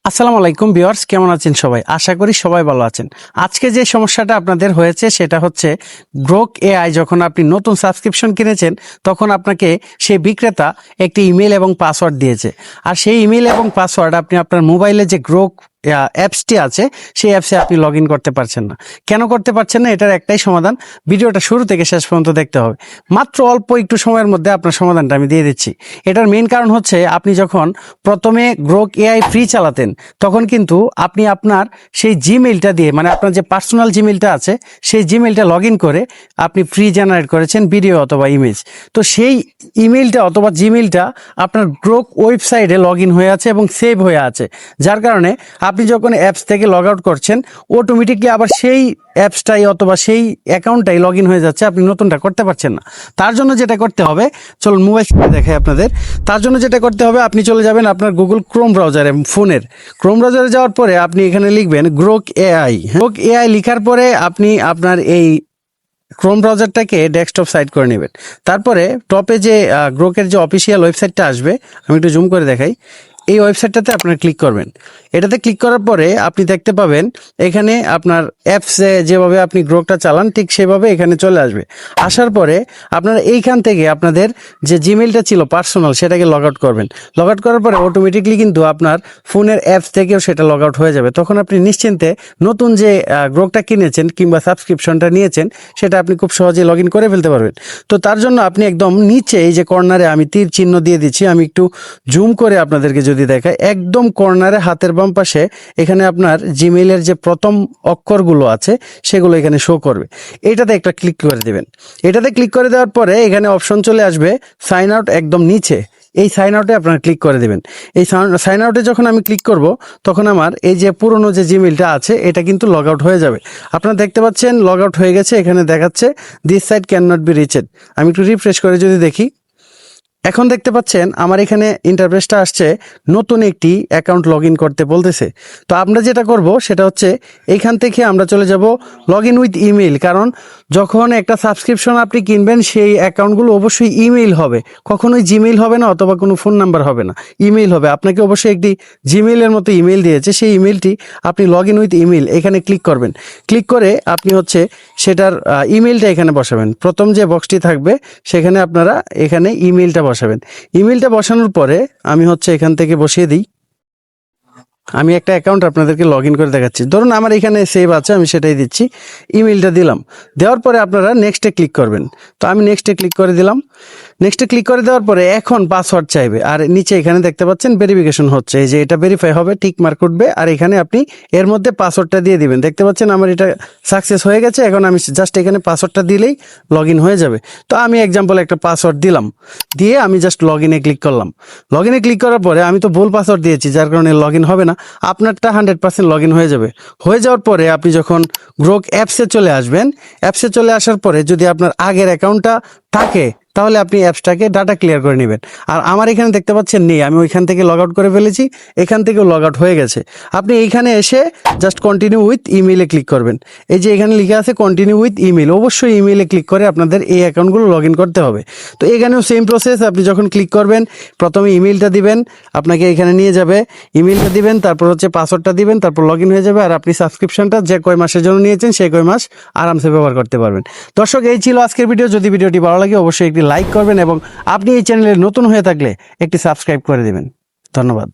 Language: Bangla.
আসসালামু আলাইকুম ভিউয়ার্স, কেমন আছেন সবাই? আশা করি সবাই ভালো আছেন। আজকে যে সমস্যাটা আপনাদের হয়েছে সেটা হচ্ছে গ্রোক এআই। যখন আপনি নতুন সাবস্ক্রিপশন কিনেছেন তখন আপনাকে সেই বিক্রেতা একটি ইমেল এবং পাসওয়ার্ড দিয়েছে, আর সেই ইমেল এবং পাসওয়ার্ড আপনি আপনার মোবাইলে যে গ্রোক অ্যাপসটি আছে সেই অ্যাপসে আপনি লগ ইন করতে পারছেন না। কেন করতে পারছেন না? এটার একটাই সমাধান। ভিডিওটা শুরু থেকে শেষ পর্যন্ত দেখতে হবে। মাত্র অল্প একটু সময়ের মধ্যে আপনার সমাধানটা আমি দিয়ে দিচ্ছি। এটার মেইন কারণ হচ্ছে আপনি যখন প্রথমে গ্রোক এআই ফ্রি চালাতেন তখন কিন্তু আপনি আপনার সেই জিমেইলটা দিয়ে, মানে আপনার যে পার্সোনাল জিমেইলটা আছে সেই জিমেইলটা লগ ইন করে আপনি ফ্রি জেনারেট করেছেন ভিডিও অথবা ইমেজ। তো সেই ইমেইলটা অথবা জিমেইলটা আপনার গ্রোক ওয়েবসাইটে লগ ইন হয়ে আছে এবং সেভ হয়ে আছে, যার কারণে আপনি যখন অ্যাপস থেকে লগ আউট করছেন অটোমেটিকলি আবার সেই অ্যাপসটাই অথবা সেই অ্যাকাউন্টটাই লগ ইন হয়ে যাচ্ছে, আপনি নতুনটা করতে পারছেন না। তার জন্য যেটা করতে হবে, চলুন মোবাইল স্ক্রিনে দেখাই আপনাদের। তার জন্য যেটা করতে হবে, আপনি চলে যাবেন আপনার গুগল ক্রোম ব্রাউজারে, ফোনের ক্রোম ব্রাউজারে যাওয়ার পরে আপনি এখানে লিখবেন গ্রোক এআই। গ্রোক এআই লিখার পরে আপনি আপনার এই ক্রোম ব্রাউজারটাকে ডেস্কটপ সাইড করে নেবেন। তারপরে টপে যে গ্রোকের যে অফিসিয়াল ওয়েবসাইটটা আসবে, আমি একটু জুম করে দেখাই, এই ওয়েবসাইটটাতে আপনারা ক্লিক করবেন। এটাতে ক্লিক করার পরে আপনি দেখতে পাবেন এখানে আপনার অ্যাপসে যেভাবে আপনি গ্রোকটা চালান ঠিক সেভাবে এখানে চলে আসবে। আসার পরে আপনারা এইখান থেকে আপনাদের যে জিমেইলটা ছিল পার্সোনাল সেটাকে লগ আউট করবেন। লগ আউট করার পরে অটোমেটিকলি কিন্তু আপনার ফোনের অ্যাপস থেকেও সেটা লগ আউট হয়ে যাবে। তখন আপনি নিশ্চিন্তে নতুন যে গ্রোকটা কিনেছেন কিংবা সাবস্ক্রিপশনটা নিয়েছেন সেটা আপনি খুব সহজে লগ ইন করে ফেলতে পারবেন। তো তার জন্য আপনি একদম নিচে এই যে কর্নারে আমি তীর চিহ্ন দিয়ে দিচ্ছি, আমি একটু জুম করে আপনাদেরকে যদি দেখাই, একদম কর্নারে হাতের বাম পাশে এখানে আপনার জিমেইলের যে প্রথম অক্ষরগুলো আছে সেগুলো এখানে শো করবে। এটাতে একটা ক্লিক করে দেবেন। এটাতে ক্লিক করে দেওয়ার পরে এখানে অপশন চলে আসবে সাইন আউট, একদম নিচে এই সাইন আউটে আপনারা ক্লিক করে দেবেন। এই সাইন আউটে যখন আমি ক্লিক করব তখন আমার এই যে পুরনো যে জিমেইলটা আছে এটা কিন্তু লগ আউট হয়ে যাবে। আপনারা দেখতে পাচ্ছেন লগ আউট হয়ে গেছে, এখানে দেখাচ্ছে this site can not be reached. আমি একটু রিফ্রেশ করে যদি দেখি, এখন দেখতে পাচ্ছেন আমার এখানে ইন্টারফেসটা আসছে, নতুন একটি অ্যাকাউন্ট লগ ইন করতে বলতেছে। তো আমরা যেটা করব সেটা হচ্ছে এইখান থেকে আমরা চলে যাব লগ ইন উইথ ইমেইল, কারণ যখন একটা সাবস্ক্রিপশন আপনি কিনবেন সেই অ্যাকাউন্টগুলো অবশ্যই ইমেইল হবে, কখনোই জিমেইল হবে না অথবা কোনো ফোন নাম্বার হবে না, ইমেইল হবে। আপনাকে অবশ্যই একটি জিমেইলের মতো ইমেইল দিয়েছে, সেই ইমেইলটি আপনি লগ ইন উইথ ইমেইল এখানে ক্লিক করবেন। ক্লিক করে আপনি হচ্ছে সেটার ইমেইলটা এখানে বসাবেন। প্রথম যে বক্সটি থাকবে সেখানে আপনারা এখানে ইমেইলটা বসাবেন। ইমেইলটা বসানোর পরে আমি হচ্ছে এখান থেকে বসিয়ে দিই। আমি একটা অ্যাকাউন্ট আপনাদেরকে লগ ইন করে দেখাচ্ছি। ধরুন আমার এখানে সেভ আছে, আমি সেটাই দিচ্ছি। ইমেইলটা দিলাম, দেওয়ার পরে আপনারা নেক্সটে ক্লিক করবেন। তো আমি নেক্সটে ক্লিক করে দিলাম। নেক্সটে ক্লিক করে দেওয়ার পরে এখন পাসওয়ার্ড চাইবে, আর নিচে এখানে দেখতে পাচ্ছেন ভেরিফিকেশন হচ্ছে, এই যে এটা ভেরিফাই হবে, টিক মার্ক উঠবে, আর এখানে আপনি এর মধ্যে পাসওয়ার্ডটা দিয়ে দিবেন। দেখতে পাচ্ছেন আমার এটা সাকসেস হয়ে গেছে। এখন আমি জাস্ট এখানে পাসওয়ার্ডটা দিলেই লগ ইন হয়ে যাবে। তো আমি এক্সাম্পল একটা পাসওয়ার্ড দিলাম, দিয়ে আমি জাস্ট লগ ইনে ক্লিক করলাম। লগ ইনে ক্লিক করার পরে আমি তো ভুল পাসওয়ার্ড দিয়েছি, যার কারণে লগ ইন হবে না। আপনারটা 100% লগ ইন হয়ে যাবে। হয়ে যাওয়ার পরে আপনি যখন গ্রোক অ্যাপসে চলে আসবেন, অ্যাপসে চলে আসার পরে যদি আপনার আগের অ্যাকাউন্টটা থাকে তাহলে আপনি অ্যাপসটাকে ডাটা ক্লিয়ার করে নেবেন। আর আমার এখানে দেখতে পাচ্ছেন নেই, আমি ওইখান থেকে লগ আউট করে ফেলেছি, এখান থেকেও লগ আউট হয়ে গেছে। আপনি এইখানে এসে জাস্ট কন্টিনিউ উইথ ইমেইলে ক্লিক করবেন। এই যে এখানে লিখে আছে কন্টিনিউ উইথ ইমেইল, অবশ্যই ইমেইলে ক্লিক করে আপনাদের এই অ্যাকাউন্টগুলো লগ ইন করতে হবে। তো এখানেও সেম প্রসেস, আপনি যখন ক্লিক করবেন প্রথমে ইমেইলটা দিবেন, আপনাকে এখানে নিয়ে যাবে, ইমেইলটা দিবেন, তারপর হচ্ছে পাসওয়ার্ডটা দিবেন, তারপর লগ ইন হয়ে যাবে। আর আপনি সাবস্ক্রিপশনটা যে কয় মাসের জন্য নিয়েছেন সেই কয় মাস আরামসে ব্যবহার করতে পারবেন। দর্শক, এই ছিল আজকের ভিডিও। যদি ভিডিওটি ভালো লাগে অবশ্যই একটি লাইক করবেন এবং আপনি এই চ্যানেলে নতুন হয়ে থাকলে একটি সাবস্ক্রাইব করে দেবেন। ধন্যবাদ।